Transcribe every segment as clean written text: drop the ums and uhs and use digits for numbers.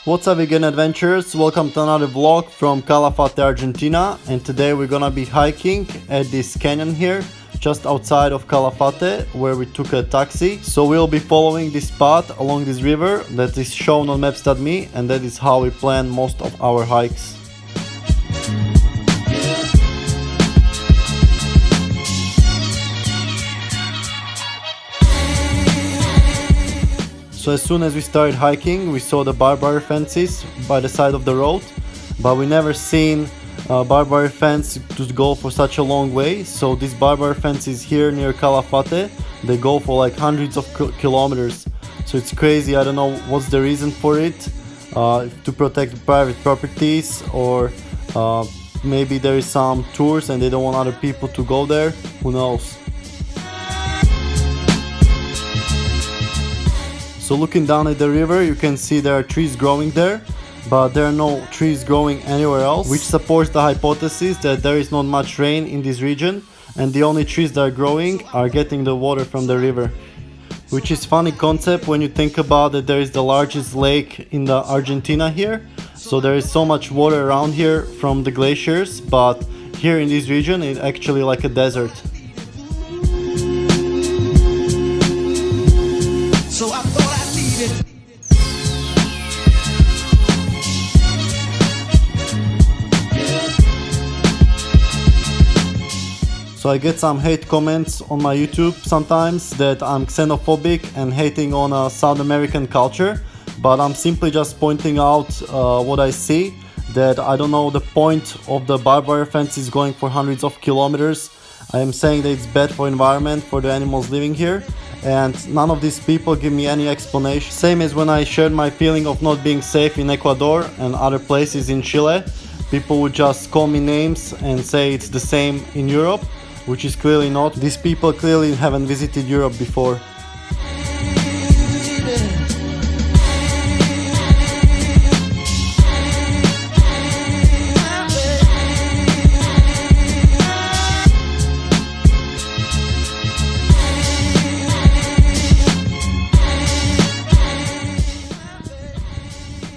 What's up vegan adventurers, welcome to another vlog from Calafate, Argentina, and today we're gonna be hiking at this canyon here just outside of Calafate where we took a taxi. So we'll be following this path along this river that is shown on maps.me, and that is how we plan most of our hikes. So as soon as we started hiking, we saw the barbed wire fences by the side of the road, but we never seen a barbed wire fence to go for such a long way. So these barbed wire fences here near Calafate, they go for like hundreds of kilometers. So it's crazy. I don't know what's the reason for it, to protect private properties, or maybe there is some tours and they don't want other people to go there. Who knows? So looking down at the river, you can see there are trees growing there, but there are no trees growing anywhere else, which supports the hypothesis that there is not much rain in this region, and the only trees that are growing are getting the water from the river. Which is funny concept when you think about that there is the largest lake in the Argentina here, so there is so much water around here from the glaciers, but here in this region it's actually like a desert. So I thought I'd leave it. So I get some hate comments on my YouTube sometimes that I'm xenophobic and hating on South American culture, but I'm simply just pointing out what I see, that I don't know the point of the barbed wire fences going for hundreds of kilometers. I am saying that it's bad for environment, for the animals living here, and none of these people give me any explanation. Same as when I shared my feeling of not being safe in Ecuador and other places in Chile, people would just call me names and say it's the same in Europe, which is clearly not. These people clearly haven't visited Europe before.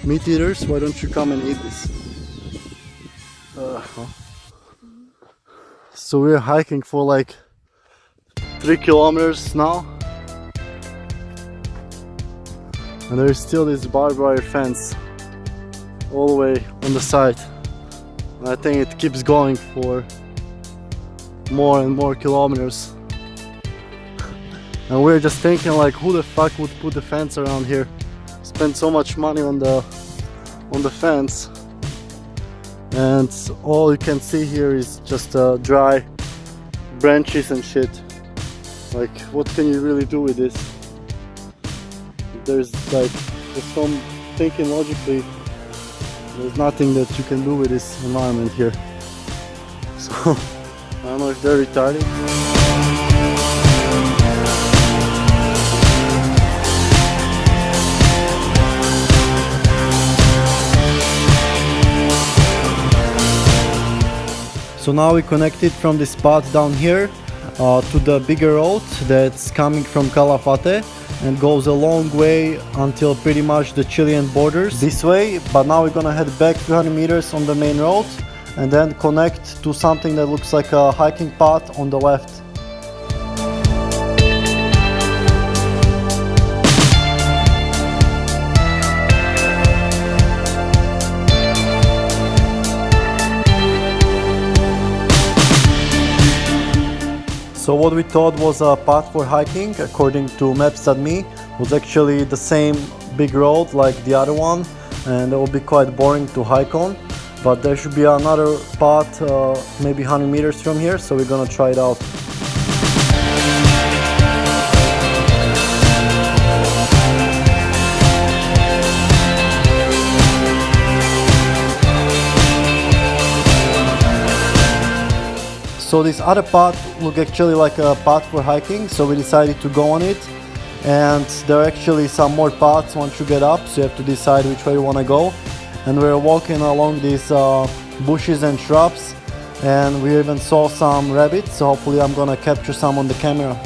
Meat eaters, why don't you come and eat this? So we're hiking for like 3 kilometers now, and there is still this barbed wire fence all the way on the side, and I think it keeps going for more and more kilometers. And we're just thinking like, who the fuck would put a fence around here? Spend so much money on the fence, and all you can see here is just dry branches and shit. Like, what can you really do with this? There's some thinking logically, there's nothing that you can do with this environment here. So I don't know if they're retarded. So now we connected from this spot down here to the bigger road that's coming from Calafate and goes a long way until pretty much the Chilean borders this way. But now we're gonna head back 200 meters on the main road and then connect to something that looks like a hiking path on the left. So what we thought was a path for hiking, according to maps.me, was actually the same big road like the other one, and it will be quite boring to hike on. But there should be another path, maybe 100 meters from here, so we're gonna try it out. So this other path looked actually like a path for hiking, so we decided to go on it. And there are actually some more paths once you get up, so you have to decide which way you want to go. And we're walking along these bushes and shrubs, and we even saw some rabbits, so hopefully I'm gonna capture some on the camera.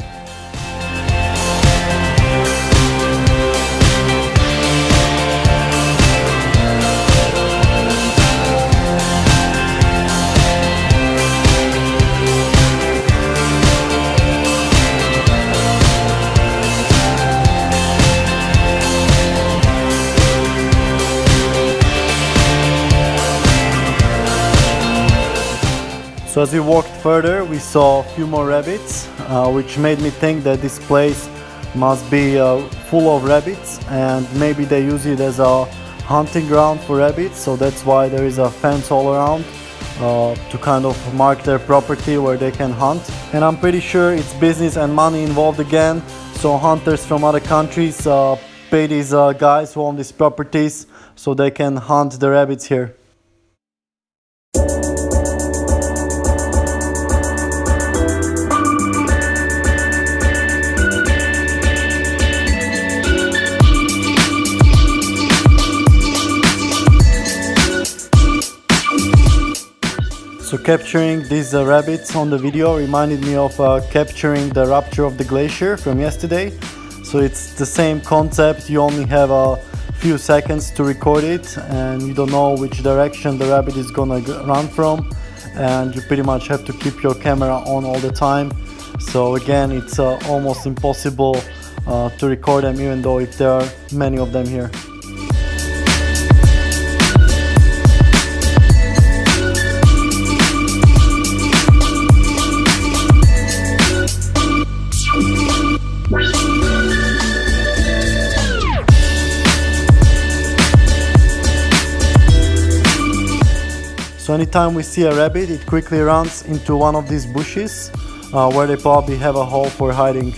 So as we walked further, we saw a few more rabbits, which made me think that this place must be full of rabbits, and maybe they use it as a hunting ground for rabbits, so that's why there is a fence all around to kind of mark their property where they can hunt. And I'm pretty sure it's business and money involved again, so hunters from other countries pay these guys who own these properties so they can hunt the rabbits here. So capturing these rabbits on the video reminded me of capturing the rupture of the glacier from yesterday. So it's the same concept, you only have a few seconds to record it and you don't know which direction the rabbit is gonna run from, and you pretty much have to keep your camera on all the time. So again, it's almost impossible to record them, even though if there are many of them here. So anytime we see a rabbit, it quickly runs into one of these bushes where they probably have a hole for hiding.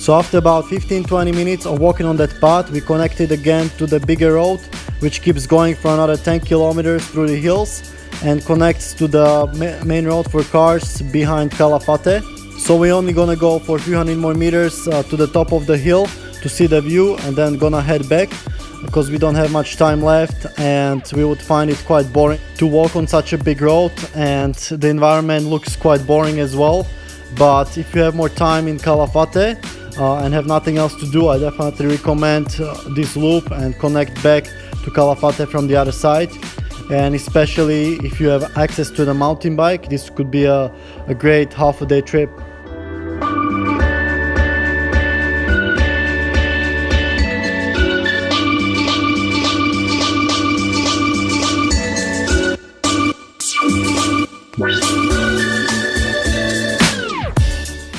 So after about 15-20 minutes of walking on that path, we connected again to the bigger road, which keeps going for another 10 kilometers through the hills and connects to the main road for cars behind Calafate. So we're only gonna go for a few hundred more meters to the top of the hill to see the view, and then gonna head back, because we don't have much time left and we would find it quite boring to walk on such a big road, and the environment looks quite boring as well. But if you have more time in Calafate and have nothing else to do, I definitely recommend this loop and connect back to Calafate from the other side. And especially if you have access to the mountain bike, this could be a great half-a-day trip.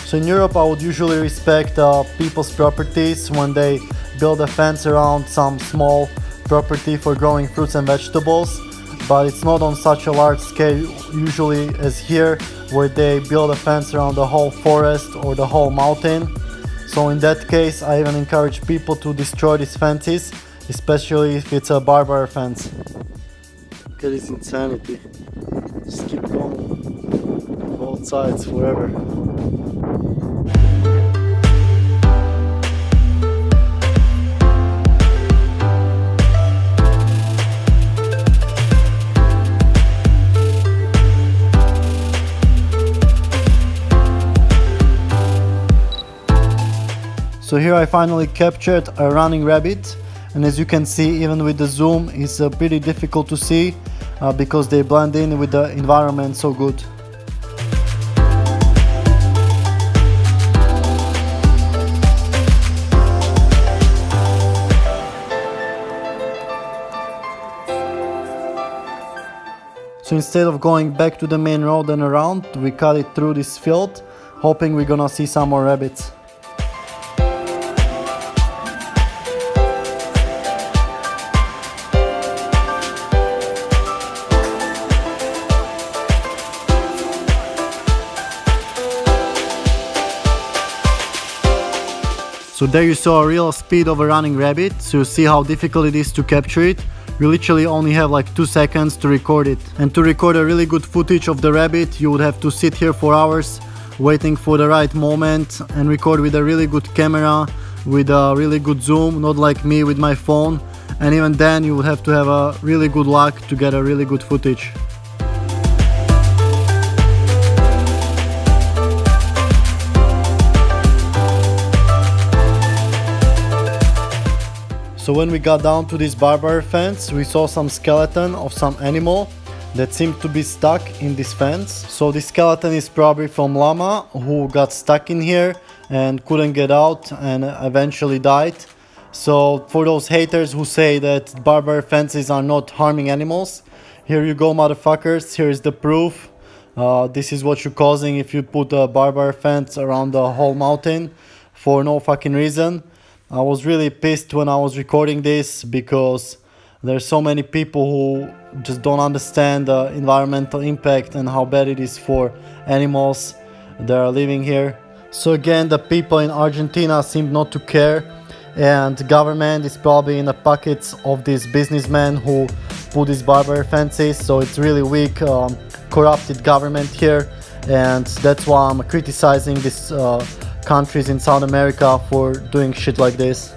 So in Europe, I would usually respect people's properties when they build a fence around some small property for growing fruits and vegetables, but it's not on such a large scale usually as here, where they build a fence around the whole forest or the whole mountain. So in that case, I even encourage people to destroy these fences, especially if it's a barbed wire fence. Look at this insanity. Just keep going both sides forever. So here I finally captured a running rabbit, and as you can see, even with the zoom, it's pretty difficult to see because they blend in with the environment so good. So instead of going back to the main road and around, we cut it through this field, hoping we're gonna see some more rabbits. So there you saw a real speed of a running rabbit, so you see how difficult it is to capture it. You literally only have like 2 seconds to record it. And to record a really good footage of the rabbit, you would have to sit here for hours waiting for the right moment and record with a really good camera, with a really good zoom, not like me with my phone. And even then you would have to have a really good luck to get a really good footage. So when we got down to this barbed wire fence, we saw some skeleton of some animal that seemed to be stuck in this fence. So this skeleton is probably from llama who got stuck in here and couldn't get out and eventually died. So for those haters who say that barbed wire fences are not harming animals, Here you go, motherfuckers. Here is the proof. This is what you're causing if you put a barbed wire fence around the whole mountain for no fucking reason. I was really pissed when I was recording this because there's so many people who just don't understand the environmental impact and how bad it is for animals that are living here. So again, the people in Argentina seem not to care, and the government is probably in the pockets of these businessmen who put these barbed wire fences. So it's really weak, corrupted government here, and that's why I'm criticizing these countries in South America for doing shit like this.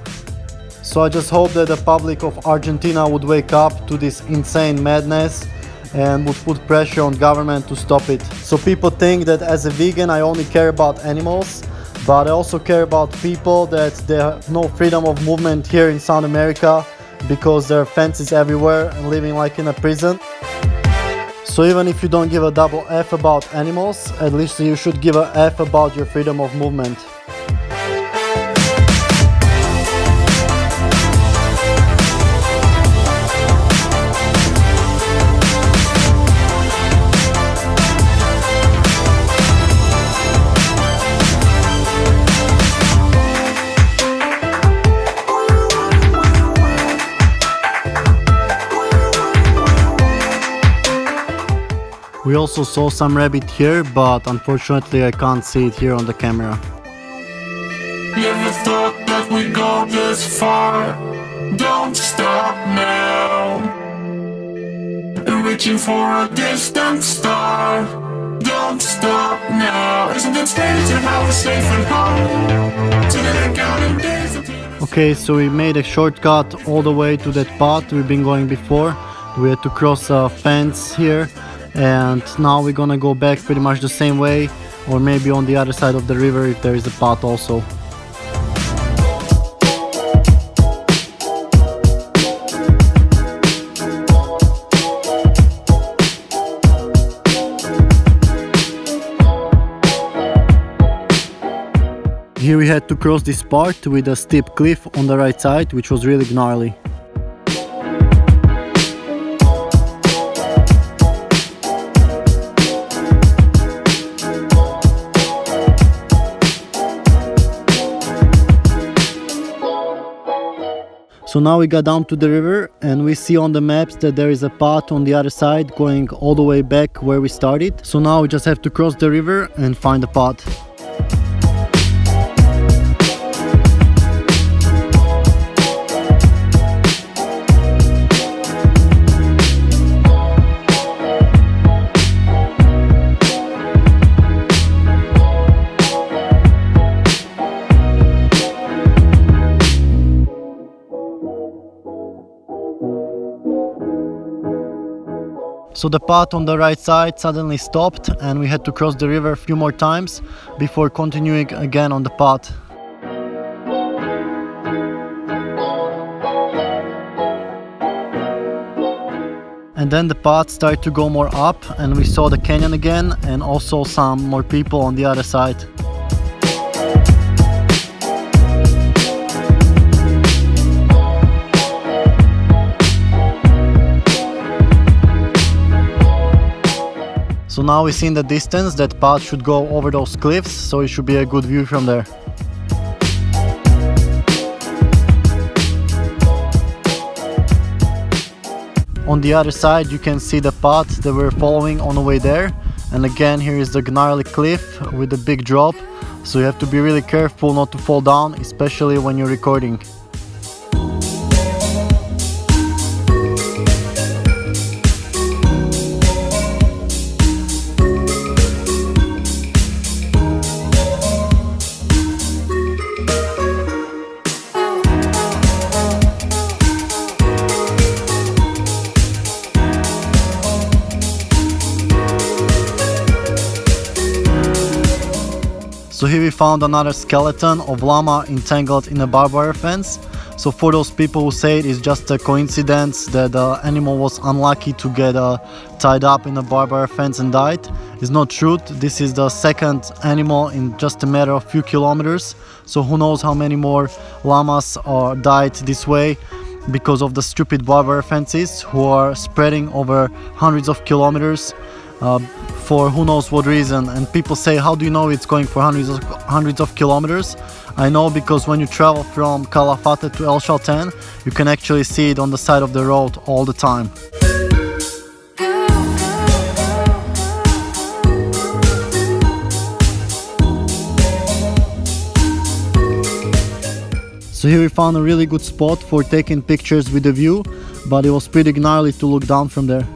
So I just hope that the public of Argentina would wake up to this insane madness and would put pressure on government to stop it. So people think that as a vegan I only care about animals, but I also care about people, that they have no freedom of movement here in South America because there are fences everywhere and living like in a prison. So even if you don't give a double F about animals, at least you should give a F about your freedom of movement. We also saw some rabbit here, but unfortunately I can't see it here on the camera. Never thought that we'd go this far. Don't stop now. Reaching for a distant star. Don't stop now. Isn't it strange how we're safe and home? Together counting days until... Okay, so we made a shortcut all the way to that path we've been going before. We had to cross a fence here, and now we're gonna go back pretty much the same way, or maybe on the other side of the river if there is a path also. Here we had to cross this part with a steep cliff on the right side, which was really gnarly. So now we got down to the river and we see on the maps that there is a path on the other side going all the way back where we started. So now we just have to cross the river and find the path. So the path on the right side suddenly stopped and we had to cross the river a few more times before continuing again on the path. And then the path started to go more up and we saw the canyon again and also some more people on the other side. So now we see in the distance that path should go over those cliffs, so it should be a good view from there. On the other side you can see the path that we're following on the way there, and again here is the gnarly cliff with the big drop, so you have to be really careful not to fall down, especially when you're recording. So here we found another skeleton of llama entangled in a barbed wire fence. So for those people who say it is just a coincidence that the animal was unlucky to get tied up in a barbed wire fence and died, it's not true. This is the second animal in just a matter of few kilometers. So who knows how many more llamas died this way. because of the stupid barbed wire fences who are spreading over hundreds of kilometers for who knows what reason. And people say, how do you know it's going for hundreds of kilometers? I know because when you travel from Calafate to El Chalten, you can actually see it on the side of the road all the time. So here we found a really good spot for taking pictures with the view, but it was pretty gnarly to look down from there.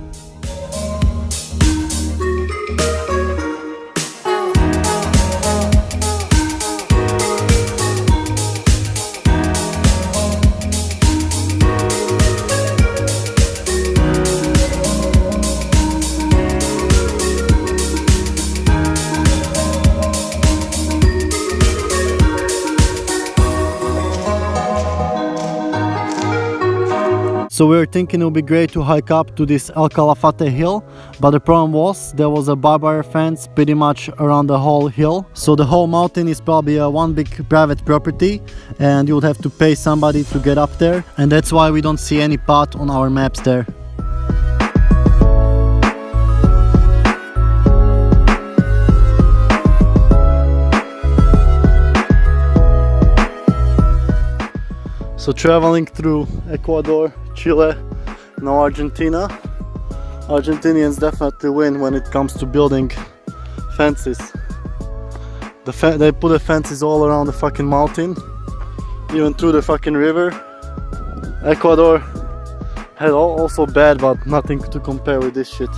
So we were thinking it would be great to hike up to this El Calafate hill, but the problem was there was a barbed wire fence pretty much around the whole hill. So the whole mountain is probably a one big private property and you would have to pay somebody to get up there, and that's why we don't see any path on our maps there. So traveling through Ecuador, Chile, now Argentina. Argentinians definitely win when it comes to building fences. They put the fences all around the fucking mountain, even through the fucking river. Ecuador had also bad, but nothing to compare with this shit.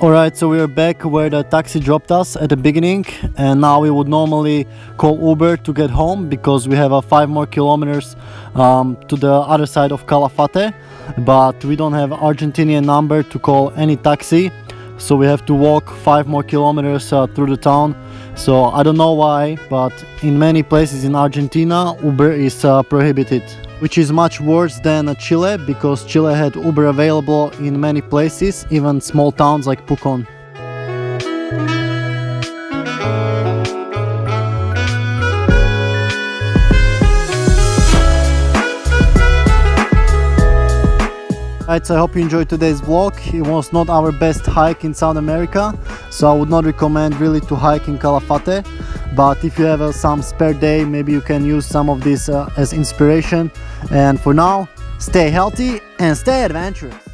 Alright, so we are back where the taxi dropped us at the beginning, and now we would normally call Uber to get home because we have 5 more kilometers to the other side of Calafate, but we don't have Argentinian number to call any taxi, so we have to walk 5 more kilometers through the town. So I don't know why, but in many places in Argentina Uber is prohibited, which is much worse than Chile, because Chile had Uber available in many places, even small towns like Pucón. Alright, so I hope you enjoyed today's vlog. It was not our best hike in South America, so I would not recommend really to hike in Calafate, but if you have some spare day, maybe you can use some of this as inspiration. And for now, stay healthy and stay adventurous.